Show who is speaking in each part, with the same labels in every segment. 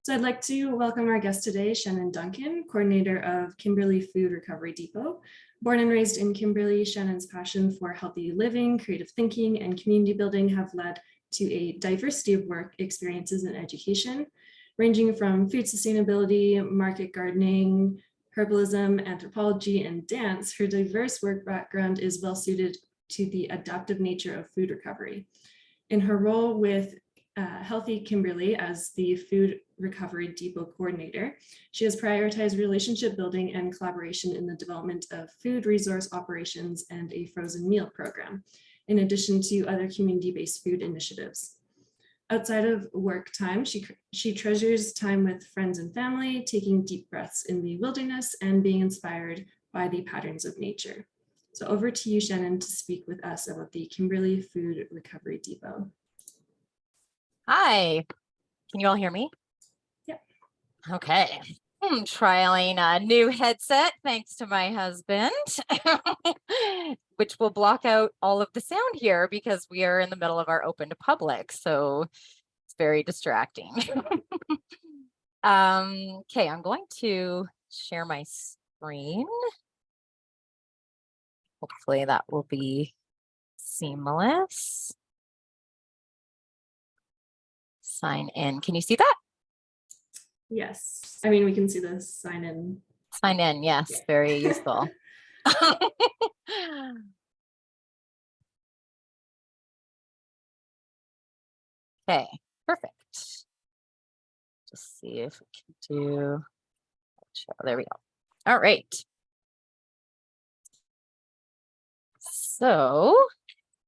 Speaker 1: So I'd like to welcome our guest today, Shannon Duncan, coordinator of Kimberley Food Recovery Depot. Born and raised in Kimberley, Shannon's passion for healthy living, creative thinking, and community building have led to a diversity of work experiences and education, ranging from food sustainability, market gardening, herbalism, anthropology, and dance. Her diverse work background is well suited to the adaptive nature of food recovery. In her role with Healthy Kimberley as the Food Recovery Depot Coordinator, she has prioritized relationship building and collaboration in the development of food resource operations and a frozen meal program, in addition to other community-based food initiatives. Outside of work time, she treasures time with friends and family, taking deep breaths in the wilderness and being inspired by the patterns of nature. So over to you, Shannon, to speak with us about the Kimberley Food Recovery Depot.
Speaker 2: Hi, can you all hear me?
Speaker 1: Yep.
Speaker 2: Okay. I'm trialing a new headset thanks to my husband, which will block out all of the sound here because we are in the middle of our open to public. So it's very distracting. Okay, I'm going to share my screen. Hopefully that will be seamless. Sign in. Can you see that?
Speaker 1: Yes. I mean, we can see the sign in.
Speaker 2: Sign in. Yes. Yeah. Very useful. Okay. Perfect. Just see if we can do. There we go. All right. So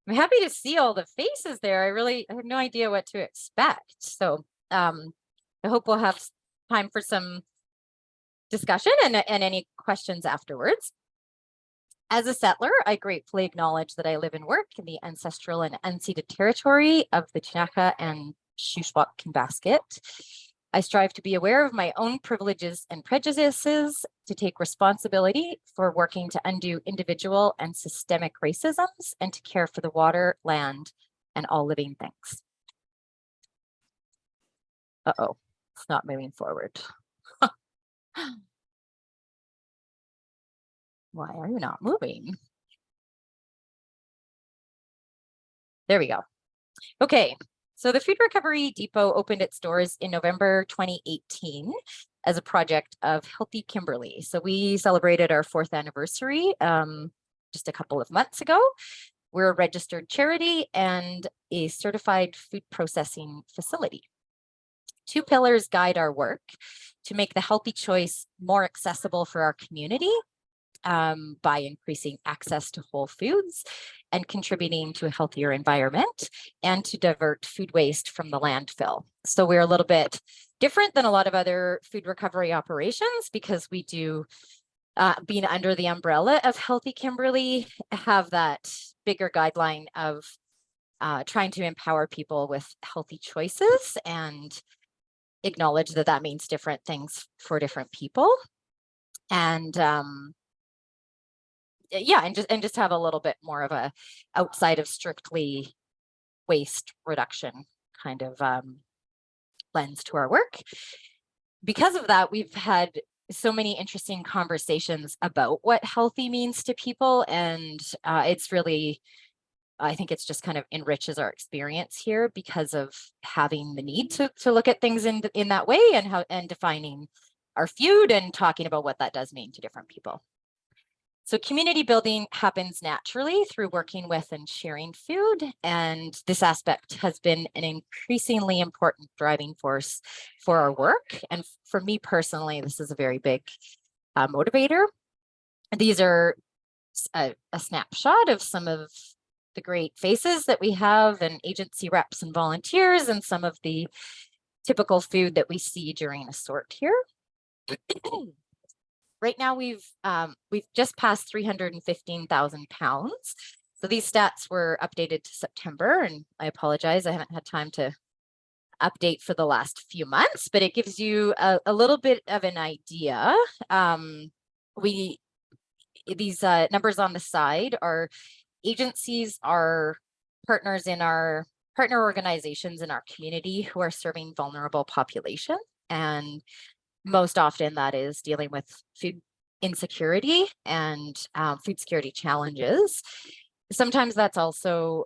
Speaker 2: I'm happy to see all the faces there. I have no idea what to expect. So I hope we'll have time for some discussion and any questions afterwards. As a settler, I gratefully acknowledge that I live and work in the ancestral and unceded territory of the Chinaka and Shuswap Basket. I strive to be aware of my own privileges and prejudices, to take responsibility for working to undo individual and systemic racisms, and to care for the water, land, and all living things. Uh-oh, it's not moving forward. Why are you not moving? There we go. Okay. So the Food Recovery Depot opened its doors in November 2018 as a project of Healthy Kimberley. So we celebrated our 4th anniversary just a couple of months ago. We're a registered charity and a certified food processing facility. 2 pillars guide our work: to make the healthy choice more accessible for our community by increasing access to whole foods and contributing to a healthier environment, and to divert food waste from the landfill. So we're a little bit different than a lot of other food recovery operations because we do, being under the umbrella of Healthy Kimberley, have that bigger guideline of trying to empower people with healthy choices and acknowledge that that means different things for different people. And yeah, and just have a little bit more of a outside of strictly waste reduction kind of lens to our work. Because of that, we've had so many interesting conversations about what healthy means to people, and it's really, I think it's just kind of enriches our experience here because of having the need to look at things in that way, and defining our food and talking about what that does mean to different people. So community building happens naturally through working with and sharing food, and this aspect has been an increasingly important driving force for our work. And for me personally, this is a very big motivator. These are a snapshot of some of the great faces that we have, and agency reps and volunteers, and some of the typical food that we see during a sort here. Right now, we've just passed 315,000 pounds. So these stats were updated to September, and I apologize, I haven't had time to update for the last few months, but it gives you a little bit of an idea. These numbers on the side are agencies, are partners in our partner organizations in our community who are serving vulnerable populations. And most often that is dealing with food insecurity and food security challenges. Sometimes that's also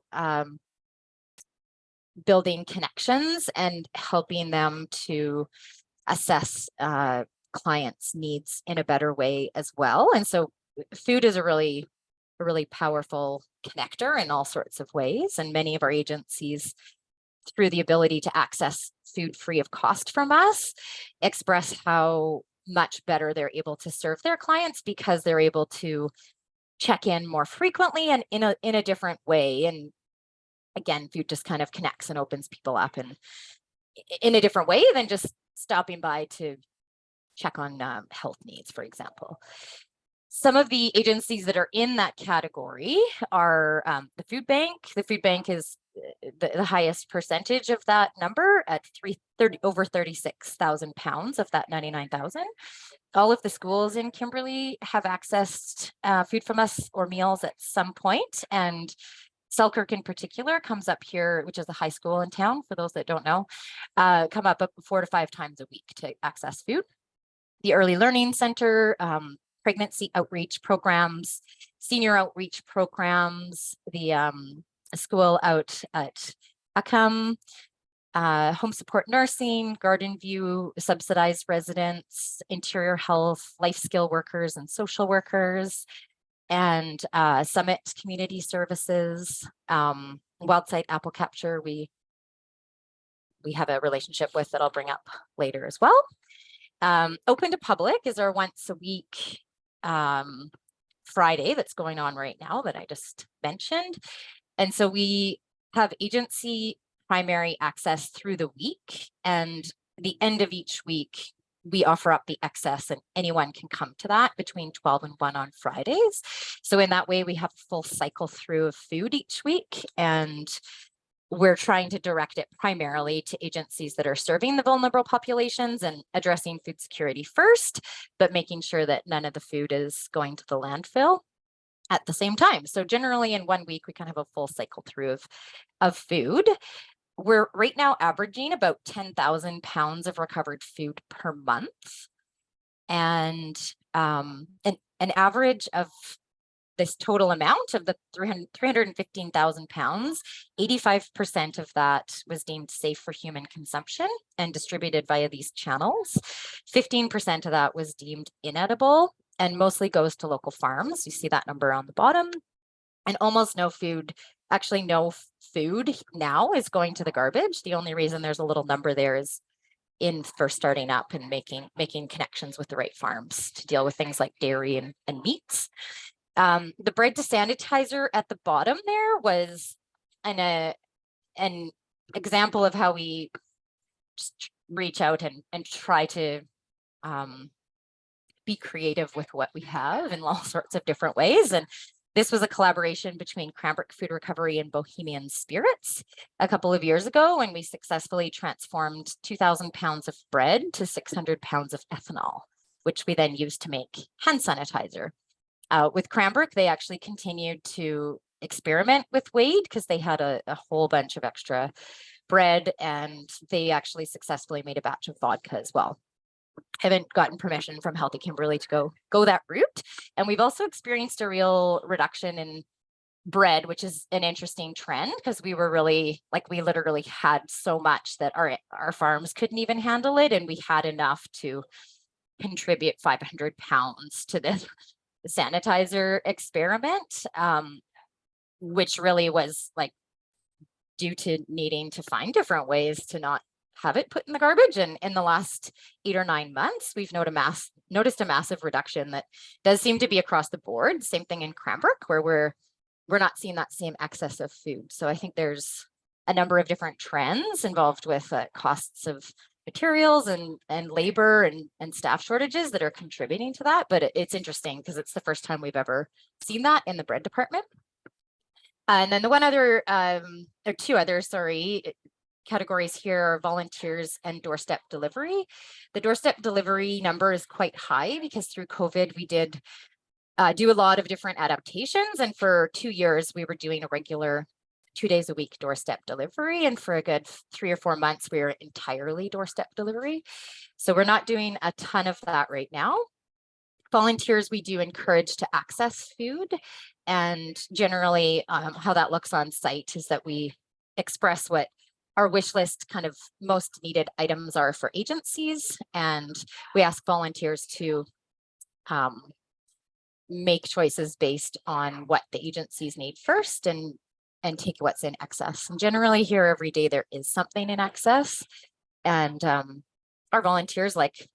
Speaker 2: building connections and helping them to assess clients' needs in a better way as well. And so food is a really powerful connector in all sorts of ways. And many of our agencies, through the ability to access food free of cost from us, express how much better they're able to serve their clients because they're able to check in more frequently and in a different way. And again, food just kind of connects and opens people up and in a different way than just stopping by to check on health needs, for example. Some of the agencies that are in that category are the food bank. The food bank is the highest percentage of that number at over 36,000 pounds of that 99,000. All of the schools in Kimberley have accessed food from us or meals at some point, and Selkirk in particular comes up here, which is a high school in town, for those that don't know, come up 4 to 5 times a week to access food. The Early Learning Center, pregnancy outreach programs, senior outreach programs, the school out at Uckham, home support nursing, Garden View, subsidized residents, interior health, life skill workers and social workers, and Summit Community Services, Wildside Apple Capture, we have a relationship with that I'll bring up later as well. Open to public is our once a week Friday that's going on right now that I just mentioned. And so we have agency primary access through the week, and the end of each week, we offer up the excess and anyone can come to that between 12 and 1 on Fridays. So in that way, we have a full cycle through of food each week, and we're trying to direct it primarily to agencies that are serving the vulnerable populations and addressing food security first, but making sure that none of the food is going to the landfill at the same time. So generally in 1 week, we kind of have a full cycle through of food. We're right now averaging about 10,000 pounds of recovered food per month. And an average of this total amount of the 315,000 pounds, 85% of that was deemed safe for human consumption and distributed via these channels. 15% of that was deemed inedible and mostly goes to local farms. You see that number on the bottom. And almost no food, actually no food now is going to the garbage. The only reason there's a little number there is in first starting up and making connections with the right farms to deal with things like dairy and meats. The bread to sanitizer at the bottom there was an example of how we just reach out and try to be creative with what we have in all sorts of different ways. And this was a collaboration between Cranbrook Food Recovery and Bohemian Spirits a couple of years ago, when we successfully transformed 2,000 pounds of bread to 600 pounds of ethanol, which we then used to make hand sanitizer. With Cranbrook, they actually continued to experiment with Wade because they had a whole bunch of extra bread, and they actually successfully made a batch of vodka as well. Haven't gotten permission from Healthy Kimberley to go that route. And we've also experienced a real reduction in bread, which is an interesting trend because we were really, like, we literally had so much that our farms couldn't even handle it. And we had enough to contribute 500 pounds to this sanitizer experiment, which really was like due to needing to find different ways to not have it put in the garbage. And in the last 8 or 9 months, we've noticed a massive reduction that does seem to be across the board. Same thing in Cranbrook, where we're not seeing that same excess of food. So I think there's a number of different trends involved with costs of materials and labor and staff shortages that are contributing to that. But it's interesting because it's the first time we've ever seen that in the bread department. And then the one other, or two other, sorry, categories here are volunteers and doorstep delivery. The doorstep delivery number is quite high because through COVID, we did do a lot of different adaptations. And for 2 years, we were doing a regular 2 days a week doorstep delivery. And for a good 3 or 4 months, we were entirely doorstep delivery. So we're not doing a ton of that right now. Volunteers, we do encourage to access food. And generally, how that looks on site is that we express what our wish list kind of most needed items are for agencies. And we ask volunteers to make choices based on what the agencies need first and take what's in excess. And generally here every day there is something in excess. And our volunteers, like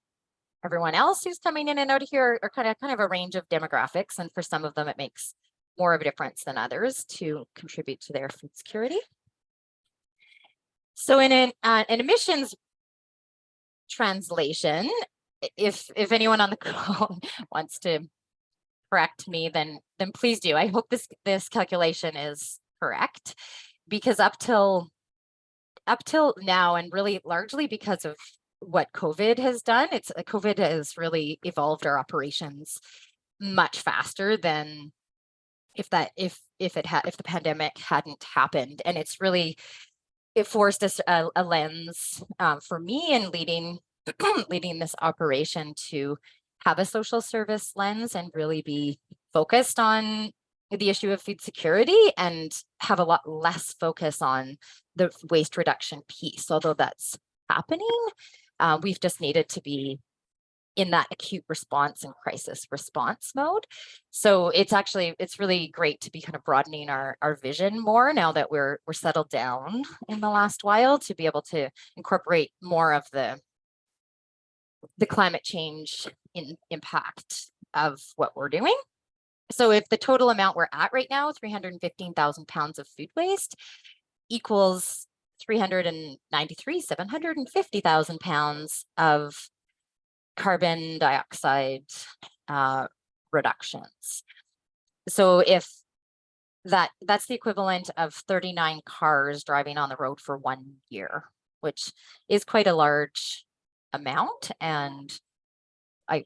Speaker 2: everyone else who's coming in and out of here, are kind of a range of demographics. And for some of them, it makes more of a difference than others to contribute to their food security. So in an emissions translation, if anyone on the call wants to correct me, then please do. I hope this calculation is correct, because up till now, and really largely because of what COVID has done, COVID has really evolved our operations much faster than if the pandemic hadn't happened. And it forced us a lens for me in leading this operation to have a social service lens and really be focused on the issue of food security and have a lot less focus on the waste reduction piece. Although that's happening, we've just needed to be in that acute response and crisis response mode. So it's really great to be kind of broadening our vision more now that we're settled down in the last while, to be able to incorporate more of the climate change impact of what we're doing. So if the total amount we're at right now, 315,000 pounds of food waste, equals 750,000 pounds of carbon dioxide reductions. So if that's the equivalent of 39 cars driving on the road for 1 year, which is quite a large amount. And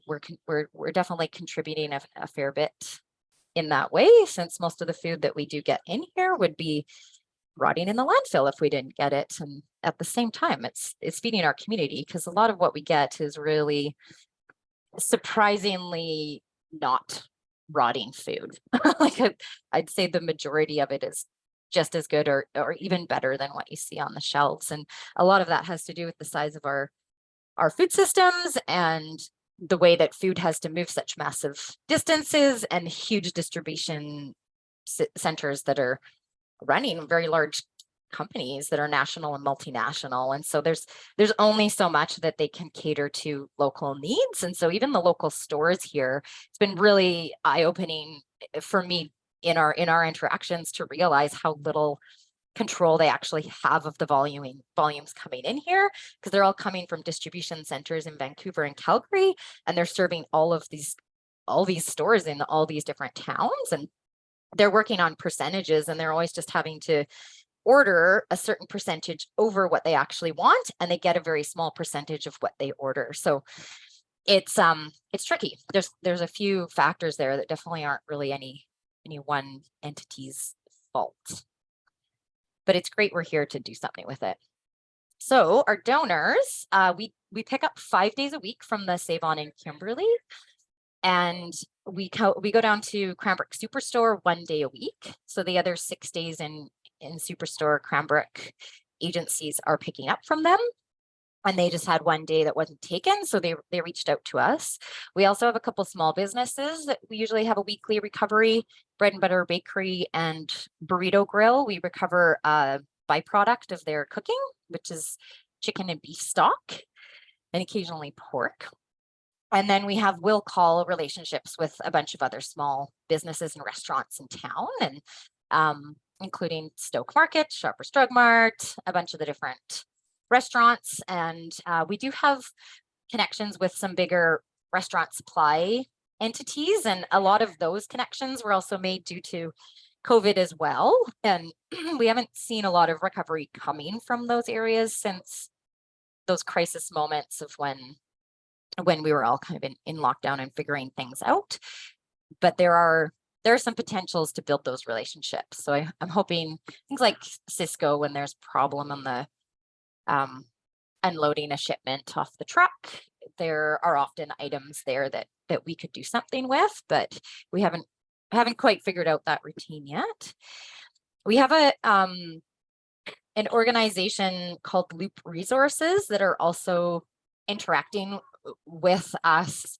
Speaker 2: we're definitely contributing a fair bit in that way, since most of the food that we do get in here would be rotting in the landfill if we didn't get it. And at the same time, it's feeding our community, because a lot of what we get is really surprisingly not rotting food. Like I'd say the majority of it is just as good or even better than what you see on the shelves. And a lot of that has to do with the size of our food systems and the way that food has to move such massive distances and huge distribution centers that are running very large companies that are national and multinational. And so there's only so much that they can cater to local needs. And so even the local stores here, it's been really eye-opening for me in our interactions to realize how little control they actually have of the volumes coming in here, because they're all coming from distribution centers in Vancouver and Calgary, and they're serving all these stores in all these different towns. And they're working on percentages, and they're always just having to order a certain percentage over what they actually want, and they get a very small percentage of what they order. So it's tricky. There's a few factors there that definitely aren't really any one entity's fault, but it's great we're here to do something with it. So our donors, we pick up 5 days a week from the Save On in Kimberley, and we go down to Cranbrook Superstore 1 day a week. So the other 6 days in Superstore, Cranbrook agencies are picking up from them, and they just had 1 day that wasn't taken, so they reached out to us. We also have a couple small businesses that we usually have a weekly recovery: Bread and Butter Bakery and Burrito Grill. We recover a byproduct of their cooking, which is chicken and beef stock, and occasionally pork. And then we have will call relationships with a bunch of other small businesses and restaurants in town, and including Stoke Market, Shoppers Drug Mart, a bunch of the different restaurants. And we do have connections with some bigger restaurant supply entities, and a lot of those connections were also made due to COVID as well. And we haven't seen a lot of recovery coming from those areas since those crisis moments of when we were all kind of in lockdown and figuring things out. But there are there are some potentials to build those relationships. So I'm hoping things like Cisco, when there's a problem on the unloading a shipment off the truck, there are often items there that we could do something with, but we haven't quite figured out that routine yet. We have an organization called Loop Resources that are also interacting with us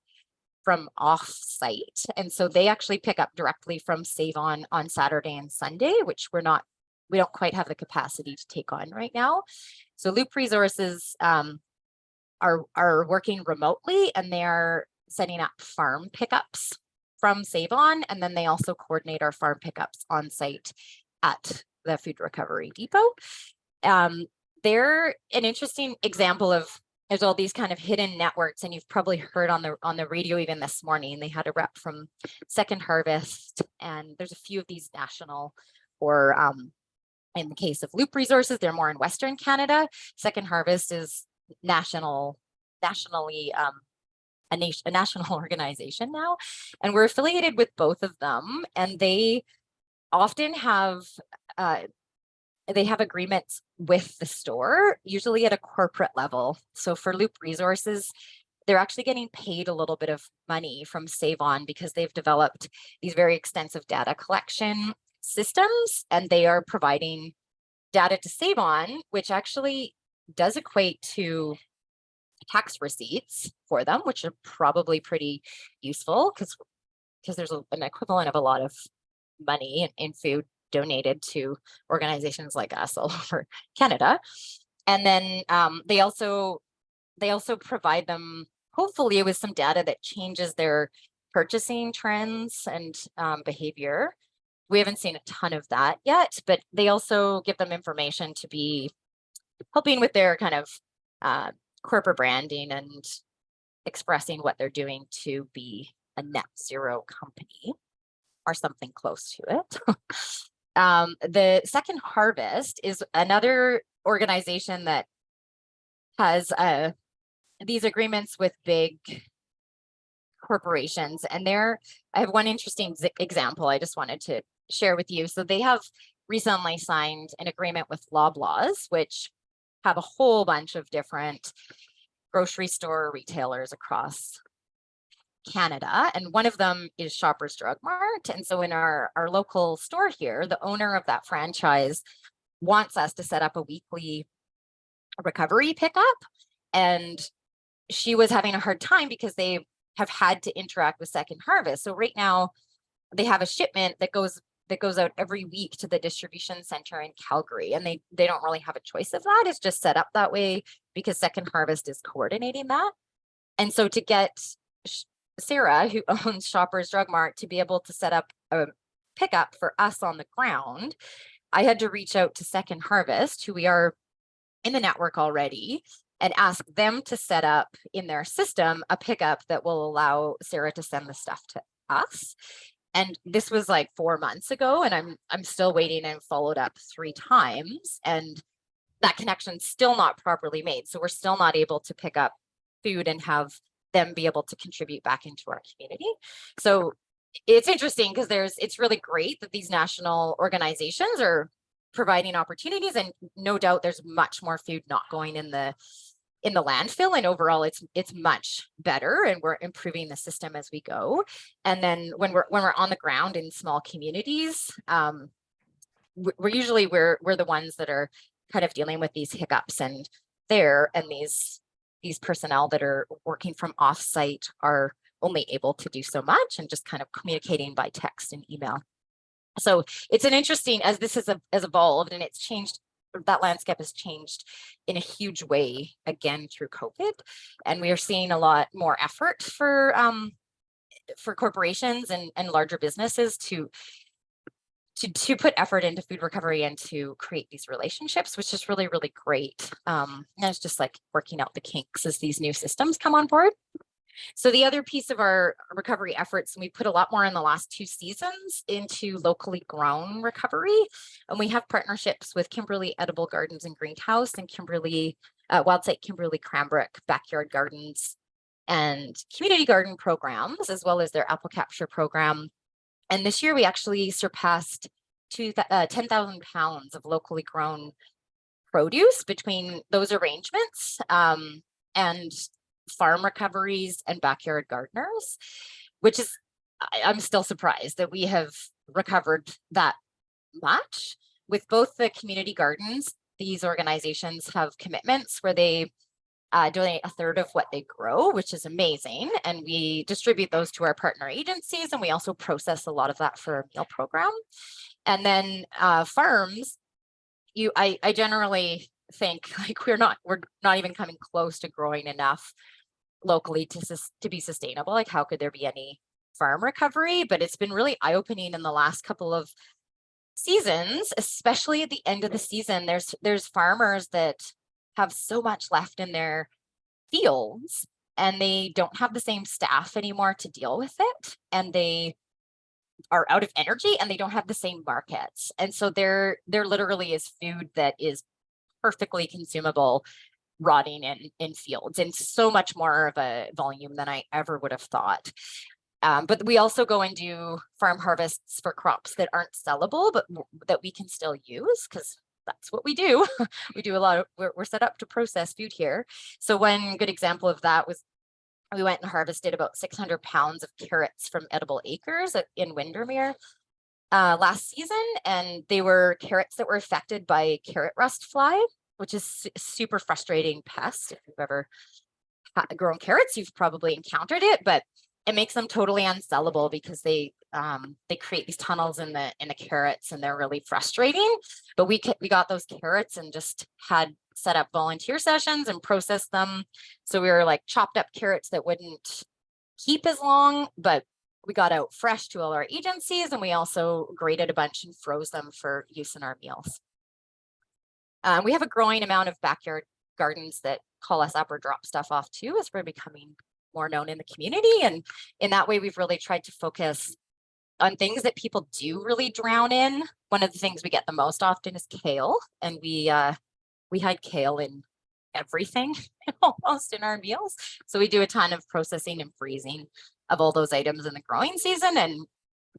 Speaker 2: from off-site. And so they actually pick up directly from Save On Saturday and Sunday, which we don't quite have the capacity to take on right now. So Loop Resources are working remotely, and they're setting up farm pickups from Save On, and then they also coordinate our farm pickups on site at the Food Recovery Depot. They're an interesting example of, there's all these kind of hidden networks, and you've probably heard on the radio even this morning, they had a rep from Second Harvest, and there's a few of these national, or in the case of Loop Resources, they're more in Western Canada. Second Harvest is nationally a national organization now, and we're affiliated with both of them, and they often have agreements with the store, usually at a corporate level. So for Loop Resources, they're actually getting paid a little bit of money from Save On because they've developed these very extensive data collection systems, and they are providing data to Save On, which actually does equate to tax receipts for them, which are probably pretty useful because there's an equivalent of a lot of money in food donated to organizations like us all over Canada. And then they also provide them, hopefully, with some data that changes their purchasing trends and behavior. We haven't seen a ton of that yet, but they also give them information to be helping with their kind of corporate branding and expressing what they're doing to be a net zero company or something close to it. The Second Harvest is another organization that has these agreements with big corporations, and I have one interesting example I just wanted to share with you. So they have recently signed an agreement with Loblaws, which have a whole bunch of different grocery store retailers across Canada, and one of them is Shoppers Drug Mart. And so in our local store here, the owner of that franchise wants us to set up a weekly recovery pickup, and she was having a hard time because they have had to interact with Second Harvest. So right now they have a shipment that goes out every week to the distribution center in Calgary, and they don't really have a choice of that. It's just set up that way because Second Harvest is coordinating that. And so to get Sarah, who owns Shoppers Drug Mart, to be able to set up a pickup for us on the ground, I had to reach out to Second Harvest, who we are in the network already, and ask them to set up in their system a pickup that will allow Sarah to send the stuff to us. And this was like 4 months ago, and I'm still waiting, and followed up 3 times, and that connection's still not properly made. So we're still not able to pick up food and have them be able to contribute back into our community. So it's interesting because it's really great that these national organizations are providing opportunities, and no doubt there's much more food not going in the landfill, and overall it's much better, and we're improving the system as we go. And then when we're on the ground in small communities, we're usually we're the ones that are kind of dealing with these hiccups, and these personnel that are working from off-site are only able to do so much, and just kind of communicating by text and email. So it's an interesting, as this has evolved and it's changed, that landscape has changed in a huge way again through COVID, and we are seeing a lot more effort for corporations and larger businesses to put effort into food recovery and to create these relationships, which is really, really great. And it's just like working out the kinks as these new systems come on board. So the other piece of our recovery efforts, and we put a lot more in the last 2 seasons into locally grown recovery. And we have partnerships with Kimberley Edible Gardens and Greenhouse, and Kimberley Wildsite Kimberley Cranbrook Backyard Gardens and Community Garden programs, as well as their apple capture program. And this year we actually surpassed 10,000 pounds of locally grown produce between those arrangements, and farm recoveries and backyard gardeners, which is, I'm still surprised that we have recovered that much. With both the community gardens, these organizations have commitments where they donate a third of what they grow, which is amazing. And we distribute those to our partner agencies, and we also process a lot of that for our meal program. And then farms, I generally think like we're not even coming close to growing enough locally to be sustainable. Like, how could there be any farm recovery? But it's been really eye-opening in the last couple of seasons, especially at the end of the season. There's farmers that have so much left in their fields, and they don't have the same staff anymore to deal with it, and they are out of energy, and they don't have the same markets. And so there literally is food that is perfectly consumable rotting in fields, and so much more of a volume than I ever would have thought. But we also go and do farm harvests for crops that aren't sellable, but that we can still use, because that's what we do. We do a lot of, we're set up to process food here. So one good example of that was we went and harvested about 600 pounds of carrots from edible acres in Windermere last season. And they were carrots that were affected by carrot rust fly, which is super frustrating pest. If you've ever grown carrots, you've probably encountered it, but it makes them totally unsellable because they create these tunnels in the carrots, and they're really frustrating. But we got those carrots and just had set up volunteer sessions and processed them. So we were like chopped up carrots that wouldn't keep as long, but we got out fresh to all our agencies, and we also grated a bunch and froze them for use in our meals. We have a growing amount of backyard gardens that call us up or drop stuff off too, as we're becoming more known in the community. And in that way, we've really tried to focus on things that people do really drown in. One of the things we get the most often is kale, and we hide kale in everything almost in our meals. So we do a ton of processing and freezing of all those items in the growing season, and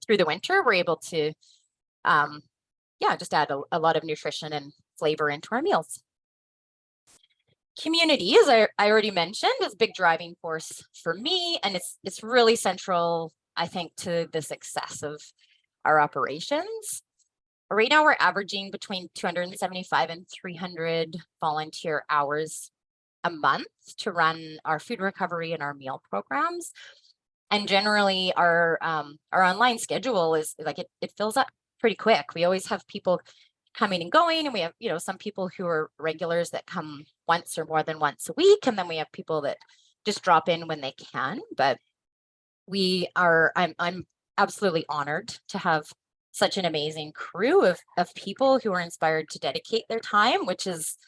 Speaker 2: through the winter we're able to just add a lot of nutrition and flavor into our meals. Community, as I already mentioned, is a big driving force for me, and it's really central, I think, to the success of our operations. Right now, we're averaging between 275 and 300 volunteer hours a month to run our food recovery and our meal programs. And generally, our online schedule is like it fills up pretty quick. We always have people coming and going, and we have some people who are regulars that come once or more than once a week, and then we have people that just drop in when they can. But I'm absolutely honored to have such an amazing crew of people who are inspired to dedicate their time, which is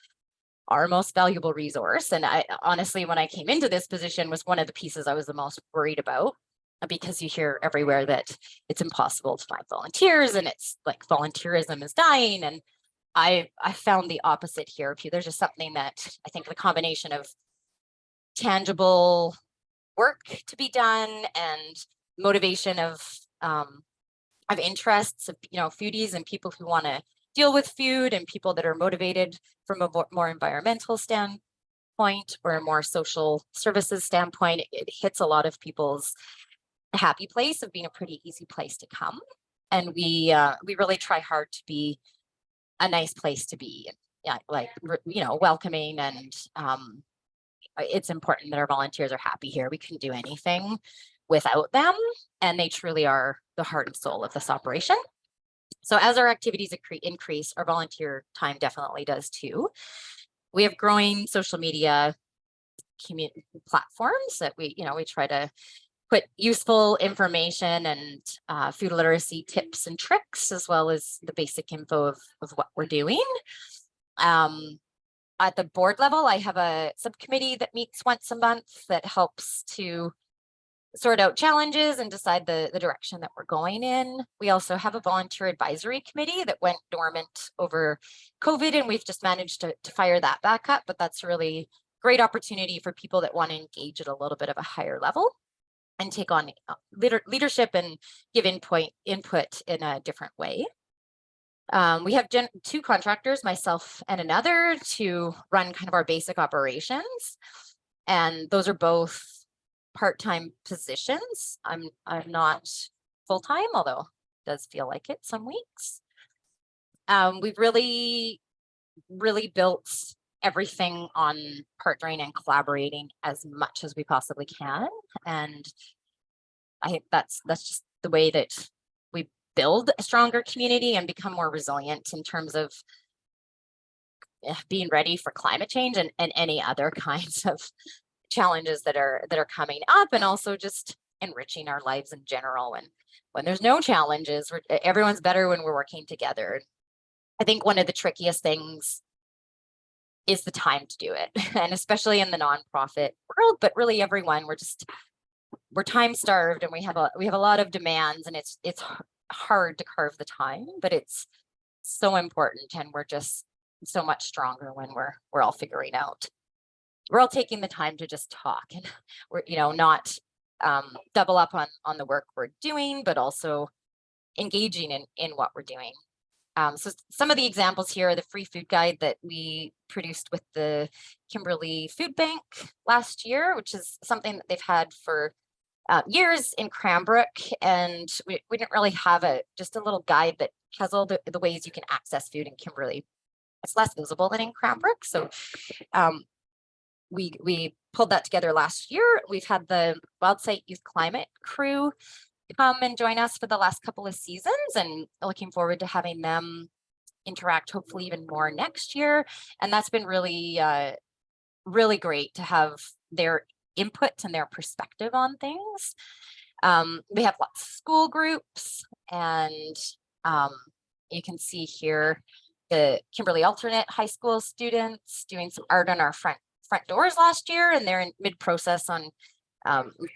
Speaker 2: our most valuable resource. And I honestly, when I came into this position, was one of the pieces I was the most worried about, because you hear everywhere that it's impossible to find volunteers, and it's like volunteerism is dying. And I found the opposite here. There's just something that I think the combination of tangible work to be done and motivation of interests of foodies and people who want to deal with food, and people that are motivated from a more environmental standpoint or a more social services standpoint. It hits a lot of people's happy place of being a pretty easy place to come. And we really try hard to be a nice place to be, welcoming. And it's important that our volunteers are happy here. We couldn't do anything without them, and they truly are the heart and soul of this operation. So as our activities increase, our volunteer time definitely does too. We have growing social media community platforms that we try to put useful information and food literacy tips and tricks, as well as the basic info of what we're doing. At the board level, I have a subcommittee that meets once a month that helps to sort out challenges and decide the direction that we're going in. We also have a volunteer advisory committee that went dormant over COVID, and we've just managed to fire that back up. But that's a really great opportunity for people that want to engage at a little bit of a higher level. and take on leadership and give input in a different way. We have two contractors, myself and another, to run kind of our basic operations. And those are both part-time positions. I'm not full-time, although it does feel like it some weeks. We've really built everything on partnering and collaborating as much as we possibly can. And I think that's just the way that we build a stronger community and become more resilient in terms of being ready for climate change and any other kinds of challenges that are coming up, and also just enriching our lives in general. And when there's no challenges, everyone's better when we're working together. I think one of the trickiest things is the time to do it, and especially in the nonprofit world, but really everyone, we're time starved, and we have a lot of demands, and it's hard to carve the time, but it's so important, and we're just so much stronger when we're all figuring out. We're all taking the time to just talk, and we're not double up on the work we're doing, but also engaging in what we're doing. So some of the examples here are the free food guide that we produced with the Kimberley Food Bank last year, which is something that they've had for years in Cranbrook, and we didn't really have just a little guide that has all the ways you can access food in Kimberley. It's less visible than in Cranbrook, so we pulled that together last year. We've had the Wild Site Youth Climate crew come and join us for the last couple of seasons, and looking forward to having them interact hopefully even more next year. And that's been really great to have their input and their perspective on things. We have lots of school groups, and you can see here the Kimberley Alternate High School students doing some art on our front doors last year, and they're in mid-process on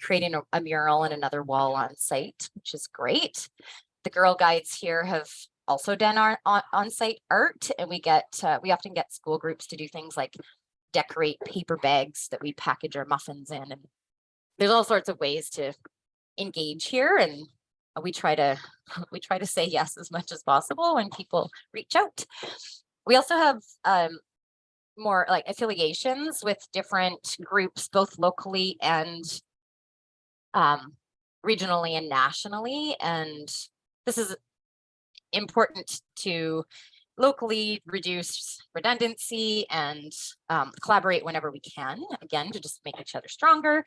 Speaker 2: creating a mural and another wall on site, which is great. The Girl Guides here have also done our on-site art, and we often get school groups to do things like decorate paper bags that we package our muffins in, and there's all sorts of ways to engage here, and we try to say yes as much as possible when people reach out. We also have more like affiliations with different groups, both locally and regionally and nationally. And this is important to locally reduce redundancy and collaborate whenever we can, again, to just make each other stronger.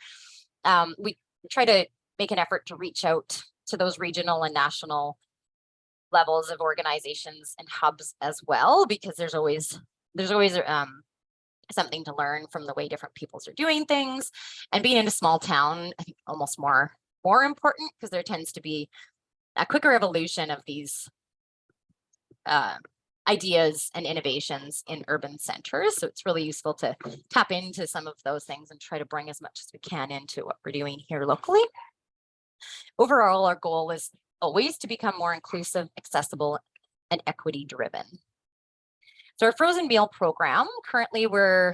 Speaker 2: We try to make an effort to reach out to those regional and national levels of organizations and hubs as well, because there's always something to learn from the way different peoples are doing things. And being in a small town, I think almost more important, because there tends to be a quicker evolution of these ideas and innovations in urban centers. So it's really useful to tap into some of those things and try to bring as much as we can into what we're doing here locally. Overall, our goal is always to become more inclusive, accessible, and equity driven. So our frozen meal program, currently we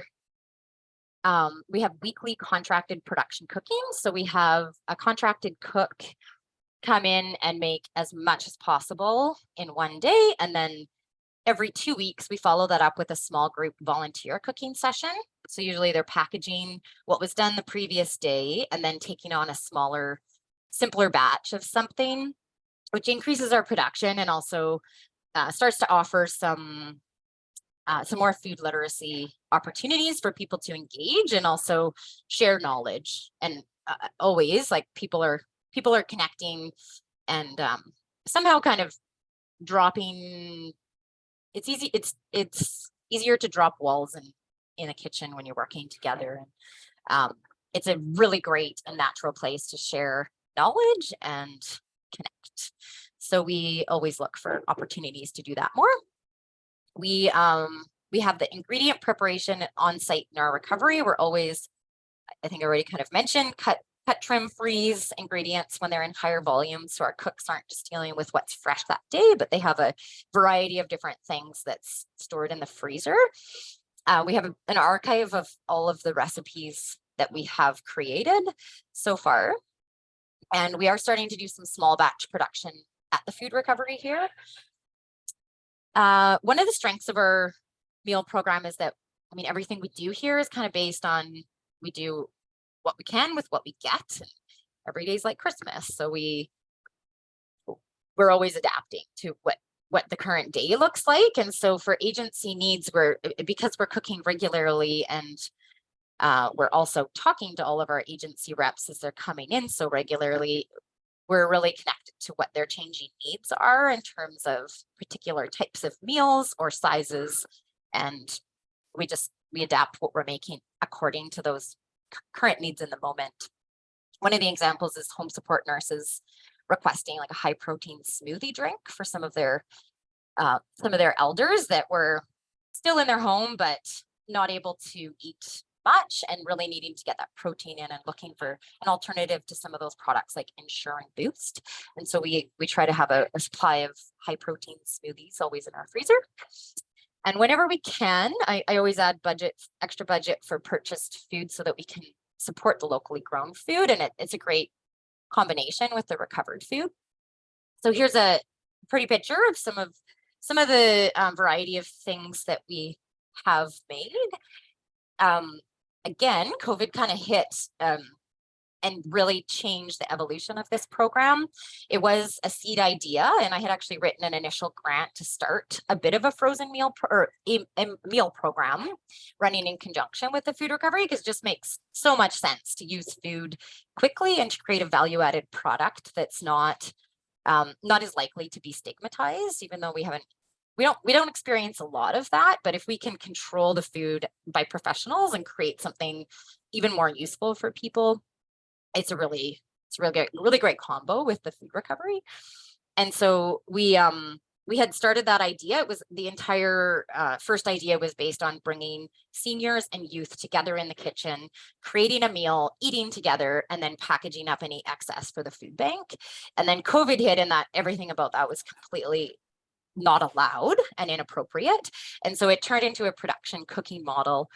Speaker 2: have weekly contracted production cooking. So we have a contracted cook come in and make as much as possible in one day. And then every 2 weeks, we follow that up with a small group volunteer cooking session. So usually they're packaging what was done the previous day and then taking on a smaller, simpler batch of something, which increases our production and also starts to offer some more food literacy opportunities for people to engage and also share knowledge. And always, like, people are connecting and somehow kind of dropping. It's easy. It's easier to drop walls in a kitchen when you're working together. And it's a really great and natural place to share knowledge and connect. So we always look for opportunities to do that more. We have the ingredient preparation on site in our recovery. We're always, I think I already kind of mentioned, cut, trim, freeze ingredients when they're in higher volumes. So our cooks aren't just dealing with what's fresh that day, but they have a variety of different things that's stored in the freezer. We have an archive of all of the recipes that we have created so far. And we are starting to do some small batch production at the food recovery here. One of the strengths of our meal program is that, I mean, everything we do here is kind of based on, we do what we can with what we get. And every day's like Christmas. So we're always adapting to what the current day looks like. And so for agency needs, because we're cooking regularly, and we're also talking to all of our agency reps as they're coming in so regularly, we're really connected to what their changing needs are in terms of particular types of meals or sizes. And we adapt what we're making according to those current needs in the moment. One of the examples is home support nurses requesting like a high protein smoothie drink for some of their elders that were still in their home but not able to eat much and really needing to get that protein in, and looking for an alternative to some of those products like Ensure and Boost. And so we try to have a supply of high protein smoothies always in our freezer. And whenever we can, I always add extra budget for purchased food so that we can support the locally grown food. And it's a great combination with the recovered food. So here's a pretty picture of some of the variety of things that we have made. Again, COVID kind of hit and really changed the evolution of this program. It was a seed idea, and I had actually written an initial grant to start a bit of a frozen meal a meal program running in conjunction with the food recovery, because it just makes so much sense to use food quickly and to create a value-added product that's not as likely to be stigmatized, even though we don't experience a lot of that. But if we can control the food by professionals and create something even more useful for people, it's a really great combo with the food recovery. And so we had started that idea. It was the entire first idea was based on bringing seniors and youth together in the kitchen, creating a meal, eating together, and then packaging up any excess for the food bank. And then COVID hit, and that everything about that was completely not allowed and inappropriate. And so it turned into a production cooking model.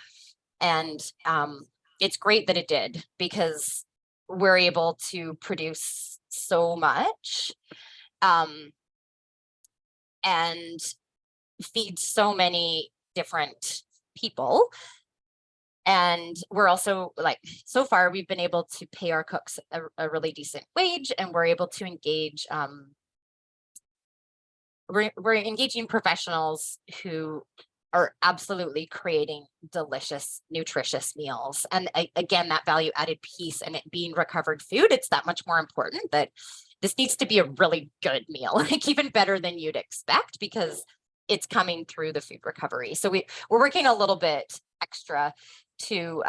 Speaker 2: And it's great that it did, because we're able to produce so much and feed so many different people. And we're also, like, so far we've been able to pay our cooks a really decent wage, and we're able to engage we're engaging professionals who are absolutely creating delicious, nutritious meals. And again, that value added piece, and it being recovered food, it's that much more important that this needs to be a really good meal, like even better than you'd expect, because it's coming through the food recovery. So we're working a little bit extra to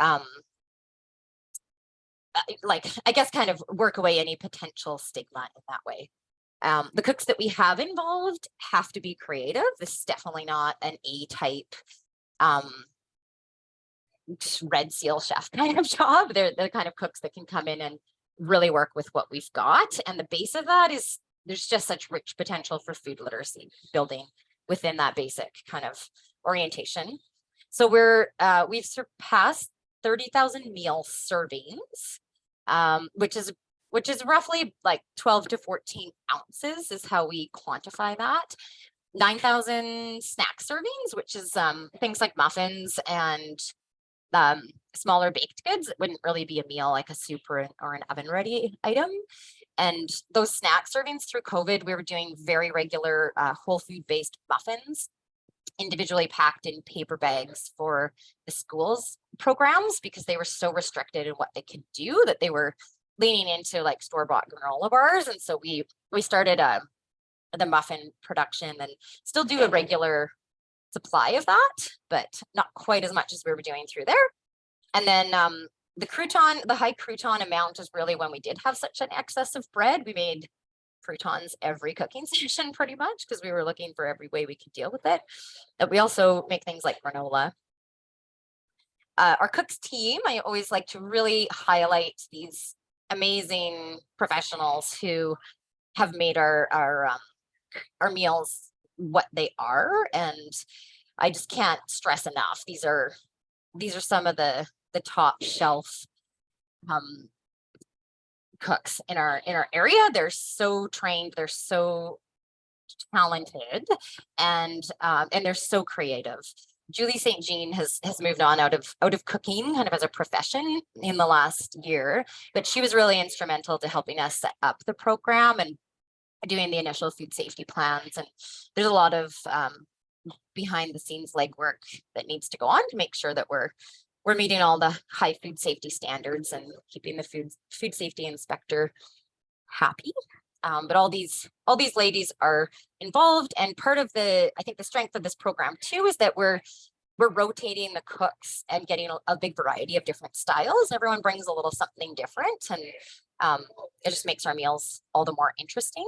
Speaker 2: like, I guess, kind of work away any potential stigma in that way. The cooks that we have involved have to be creative. This is definitely not an A-type Red Seal chef kind of job. They're the kind of cooks that can come in and really work with what we've got. And the base of that is, there's just such rich potential for food literacy building within that basic kind of orientation. So we've surpassed 30,000 meal servings, which is roughly like 12 to 14 ounces is how we quantify that. 9,000 snack servings, which is things like muffins and smaller baked goods. It wouldn't really be a meal, like a soup or an oven ready item. And those snack servings through COVID, we were doing very regular whole food based muffins, individually packed in paper bags for the schools programs, because they were so restricted in what they could do that they were leaning into like store-bought granola bars. And so we started the muffin production, and still do a regular supply of that, but not quite as much as we were doing through there. And then the high crouton amount is really when we did have such an excess of bread. We made croutons every cooking session pretty much, because we were looking for every way we could deal with it. But we also make things like granola. Our cooks team, I always like to really highlight these amazing professionals who have made our meals what they are, and I just can't stress enough. These are some of the top shelf cooks in our area. They're so trained, they're so talented, and they're so creative. Julie St. Jean has moved on out of cooking kind of as a profession in the last year, but she was really instrumental to helping us set up the program and doing the initial food safety plans. And there's a lot of behind the scenes legwork that needs to go on to make sure that we're meeting all the high food safety standards and keeping the food safety inspector happy. But all these ladies are involved, and part of I think the strength of this program too is that we're rotating the cooks and getting a big variety of different styles. Everyone brings a little something different, and it just makes our meals all the more interesting.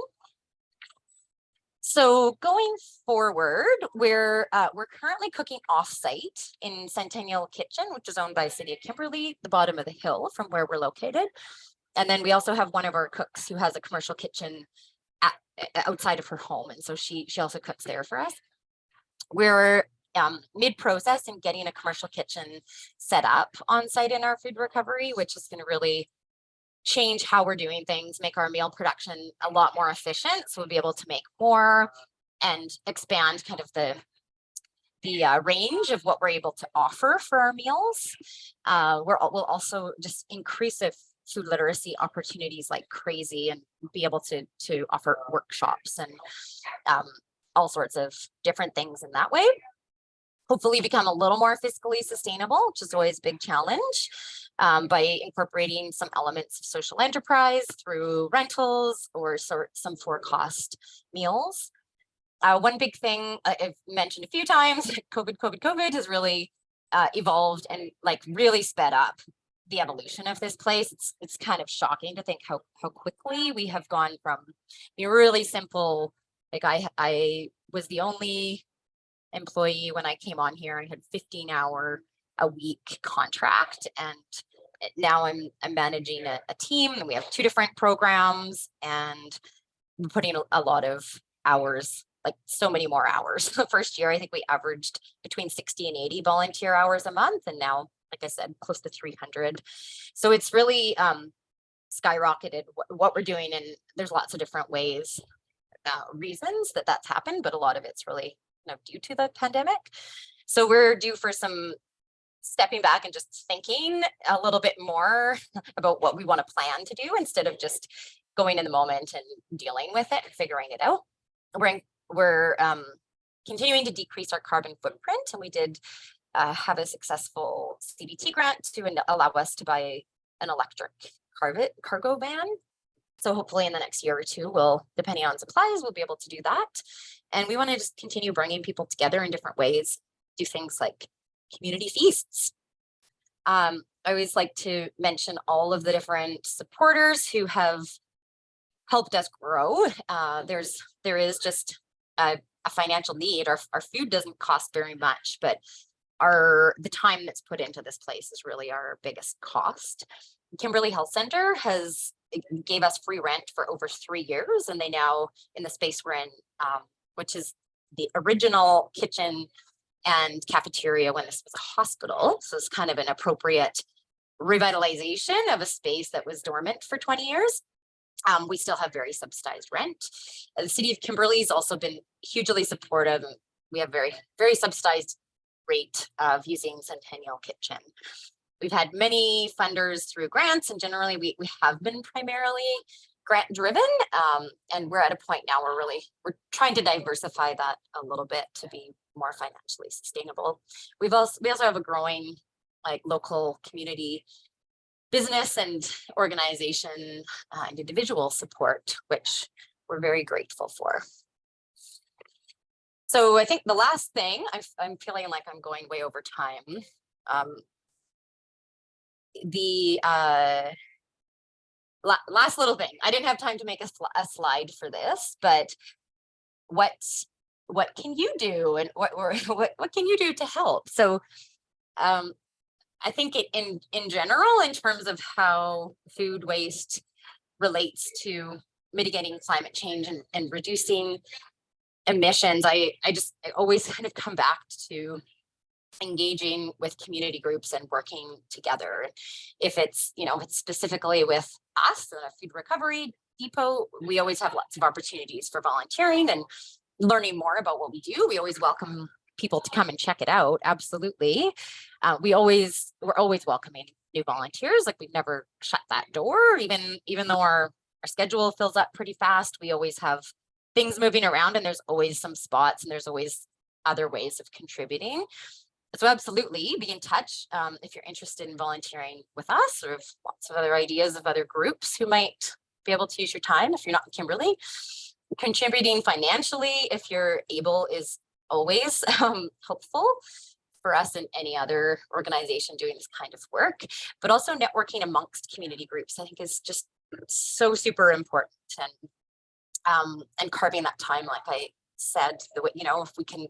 Speaker 2: So going forward, we're currently cooking off-site in Centennial Kitchen, which is owned by the City of Kimberley, the bottom of the hill from where we're located. And then we also have one of our cooks who has a commercial kitchen outside of her home, and so she also cooks there for us. We're mid-process in getting a commercial kitchen set up on site in our food recovery, which is going to really change how we're doing things, make our meal production a lot more efficient, so we'll be able to make more and expand kind of the range of what we're able to offer for our meals. We'll also just increase the food literacy opportunities like crazy, and be able to offer workshops and all sorts of different things in that way. Hopefully become a little more fiscally sustainable, which is always a big challenge, by incorporating some elements of social enterprise through rentals or some for-cost meals. One big thing I've mentioned a few times, COVID has really evolved and like really sped up the evolution of this place. It's kind of shocking to think how quickly we have gone from the really simple, like I was the only employee when I came on here. I had 15-hour a week contract, and now I'm managing a team, and we have 2 different programs, and we're putting a lot of hours, like so many more hours. The first year, I think we averaged between 60 and 80 volunteer hours a month, and now, like I said, close to 300. So it's really skyrocketed what we're doing, and there's lots of different ways, reasons that's happened, but a lot of it's really due to the pandemic. So we're due for some stepping back and just thinking a little bit more about what we want to plan to do instead of just going in the moment and dealing with it and figuring it out. We're continuing to decrease our carbon footprint, and we did have a successful CBT grant to allow us to buy an electric cargo van. So hopefully in the next year or two, depending on supplies, we'll be able to do that. And we want to just continue bringing people together in different ways, do things like community feasts. I always like to mention all of the different supporters who have helped us grow. There is just a financial need. Our food doesn't cost very much, but the time that's put into this place is really our biggest cost. Kimberley Health Center gave us free rent for over 3 years, and they now, in the space we're in, which is the original kitchen and cafeteria when this was a hospital. So it's kind of an appropriate revitalization of a space that was dormant for 20 years. We still have very subsidized rent. The City of Kimberley has also been hugely supportive. We have very, very subsidized rate of using Centennial Kitchen. We've had many funders through grants, and generally we have been primarily grant driven, and we're at a point now where we're trying to diversify that a little bit to be more financially sustainable. We also have a growing local community business and organization and individual support, which we're very grateful for. So I think the last thing, I'm feeling like I'm going way over time. The last little thing, I didn't have time to make a slide for this, but what can you do, and what can you do to help? So I think in general, in terms of how food waste relates to mitigating climate change and reducing emissions, I always kind of come back to engaging with community groups and working together. If it's, if it's specifically with us, the Food Recovery Depot, we always have lots of opportunities for volunteering and learning more about what we do. We always welcome people to come and check it out. Absolutely. We're always welcoming new volunteers. Like, we've never shut that door, even though our schedule fills up pretty fast. We always have things moving around, and there's always some spots, and there's always other ways of contributing. So absolutely be in touch if you're interested in volunteering with us, or if lots of other ideas of other groups who might be able to use your time if you're not in Kimberley. Contributing financially, if you're able, is always helpful for us and any other organization doing this kind of work. But also networking amongst community groups, I think, is just so super important. And carving that time, like I said, if we can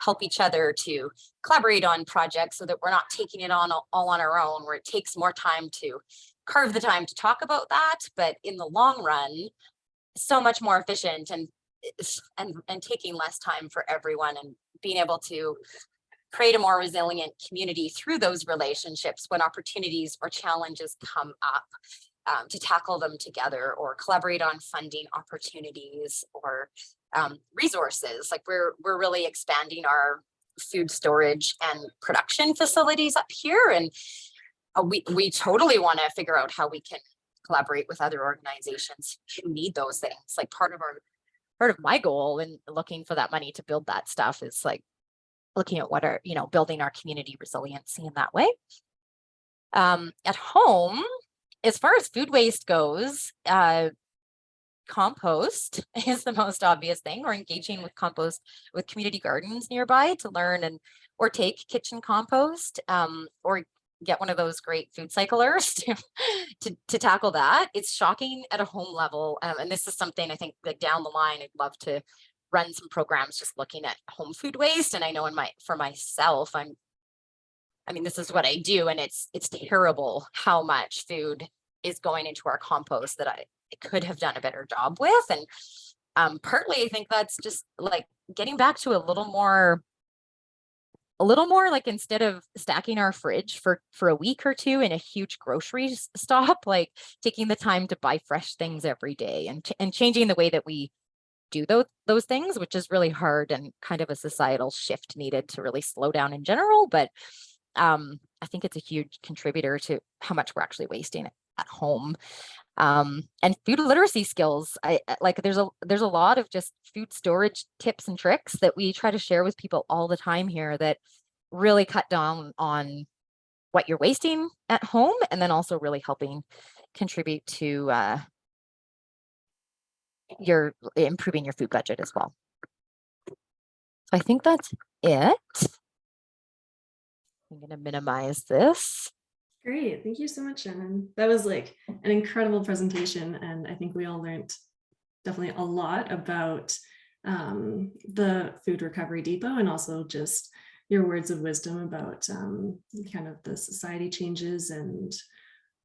Speaker 2: help each other to collaborate on projects so that we're not taking it on all on our own, where it takes more time to carve the time to talk about that, but in the long run, so much more efficient and taking less time for everyone, and being able to create a more resilient community through those relationships when opportunities or challenges come up, to tackle them together or collaborate on funding opportunities or resources. Like, we're really expanding our food storage and production facilities up here, and we totally want to figure out how we can collaborate with other organizations who need those things. Like, part of my goal in looking for that money to build that stuff is like looking at what are, building our community resiliency in that way. At home, as far as food waste goes, compost is the most obvious thing. We're engaging with compost with community gardens nearby to learn or take kitchen compost, or get one of those great food cyclers to tackle that. It's shocking at a home level. And this is something I think that down the line, I'd love to run some programs just looking at home food waste. And I know for myself, this is what I do, and it's terrible how much food is going into our compost that I could have done a better job with. And partly I think that's just like getting back to a little more like, instead of stacking our fridge for a week or two in a huge grocery stop, like taking the time to buy fresh things every day, and changing the way that we do those things, which is really hard and kind of a societal shift needed to really slow down in general. But I think it's a huge contributor to how much we're actually wasting at home. And food literacy skills. I like, there's a lot of just food storage tips and tricks that we try to share with people all the time here that really cut down on what you're wasting at home, and then also really helping contribute to your improving your food budget as well. So I think that's it. I'm going to minimize this.
Speaker 1: Great. Thank you so much, Shannon. That was like an incredible presentation. And I think we all learned definitely a lot about the Food Recovery Depot, and also just your words of wisdom about kind of the society changes and